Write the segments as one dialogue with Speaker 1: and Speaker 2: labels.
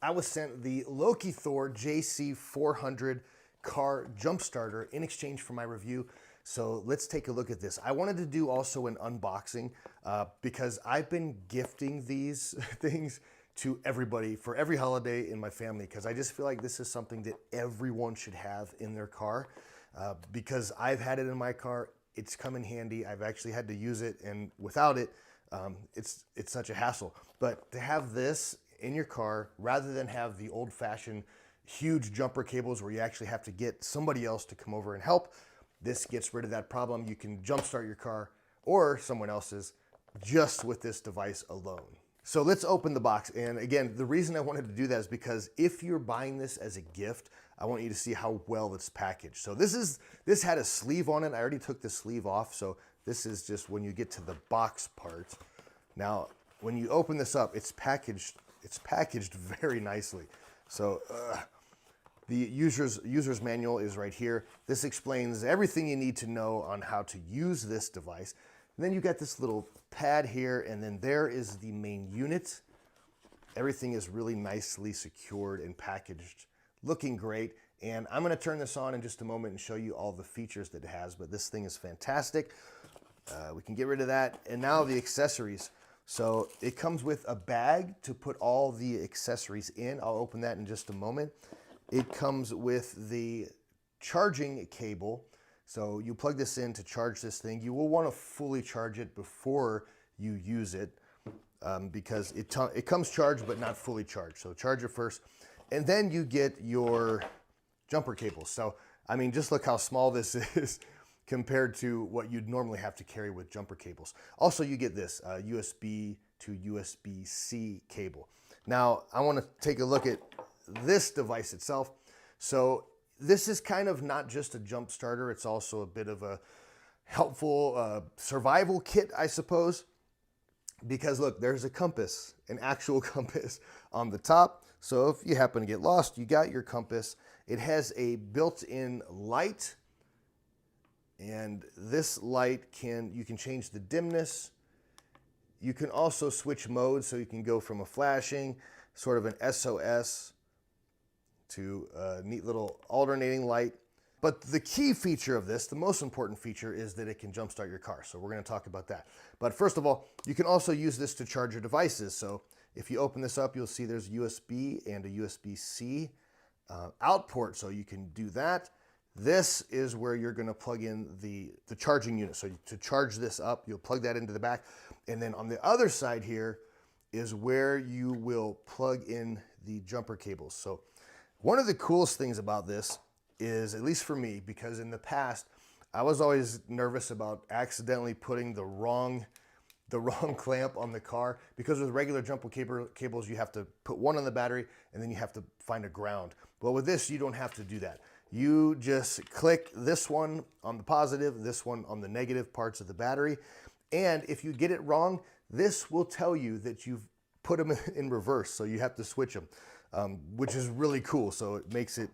Speaker 1: I was sent the Lokithor Jc400 car jump starter in exchange for my review. So let's take a look at this. I wanted to do also an unboxing because I've been gifting these things to everybody for every holiday in my family, because I just feel like this is something that everyone should have in their car because I've had it in my car. It's come in handy. I've actually had to use it, and without it, it's such a hassle. But to have this in your car, rather than have the old-fashioned huge jumper cables where you actually have to get somebody else to come over and help, this gets rid of that problem. You can jumpstart your car or someone else's just with this device alone. So let's open the box. And again, the reason I wanted to do that is because if you're buying this as a gift, I want you to see how well it's packaged. So this had a sleeve on it. I already took the sleeve off. So this is just when you get to the box part. Now, when you open this up, it's packaged very nicely. So the user's manual is right here. This explains everything you need to know on how to use this device. And then you got this little pad here, and then there is the main unit. Everything is really nicely secured and packaged, looking great. And I'm gonna turn this on in just a moment and show you all the features that it has, but this thing is fantastic. We can get rid of that. And now the accessories. So it comes with a bag to put all the accessories in. I'll open that in just a moment. It comes with the charging cable. So you plug this in to charge this thing. You will want to fully charge it before you use it because it comes charged but not fully charged. So charge it first, and then you get your jumper cables. So I mean, just look how small this is compared to what you'd normally have to carry with jumper cables. Also, you get this USB to USB-C cable. Now, I want to take a look at this device itself. So this is kind of not just a jump starter, it's also a bit of a helpful survival kit, I suppose. Because look, there's a compass, an actual compass on the top. So if you happen to get lost, you got your compass. It has a built-in light. And this light you can change the dimness. You can also switch modes, so you can go from a flashing, sort of an SOS, to a neat little alternating light. But the key feature of this, the most important feature, is that it can jumpstart your car. So we're gonna talk about that. But first of all, you can also use this to charge your devices. So if you open this up, you'll see there's USB and a USB-C out port, so you can do that. This is where you're gonna plug in the charging unit. So to charge this up, you'll plug that into the back. And then on the other side here is where you will plug in the jumper cables. So one of the coolest things about this is, at least for me, because in the past, I was always nervous about accidentally putting the wrong clamp on the car, because with regular jumper cables, you have to put one on the battery and then you have to find a ground. Well, with this, you don't have to do that. You just click this one on the positive, this one on the negative parts of the battery. And if you get it wrong, this will tell you that you've put them in reverse, so you have to switch them, which is really cool. So it makes it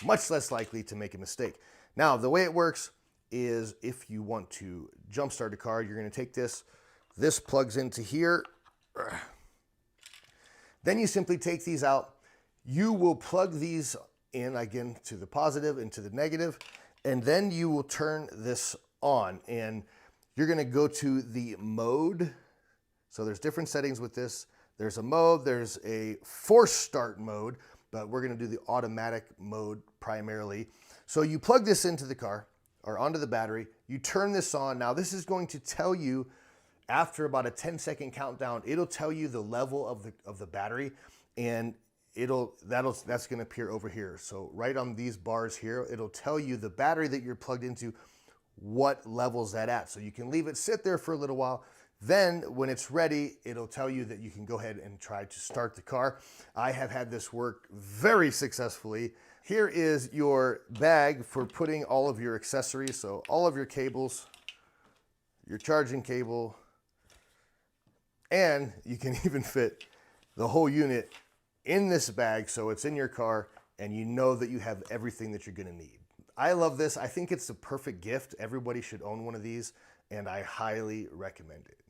Speaker 1: much less likely to make a mistake. Now, the way it works is if you want to jumpstart a car, you're gonna take this plugs into here. Then you simply take these out. You will plug these in again to the positive and to the negative, and then you will turn this on, and you're gonna go to the mode. So there's different settings with this. There's a mode, there's a force start mode, but we're gonna do the automatic mode primarily. So you plug this into the car or onto the battery, you turn this on. Now this is going to tell you, after about a 10-second countdown, it'll tell you the level of the battery, and that's gonna appear over here. So right on these bars here, it'll tell you the battery that you're plugged into, what level's that at. So you can leave it sit there for a little while. Then when it's ready, it'll tell you that you can go ahead and try to start the car. I have had this work very successfully. Here is your bag for putting all of your accessories. So all of your cables, your charging cable, and you can even fit the whole unit in this bag, so it's in your car and you know that you have everything that you're gonna need. I love this. I think it's the perfect gift. Everybody should own one of these, and I highly recommend it.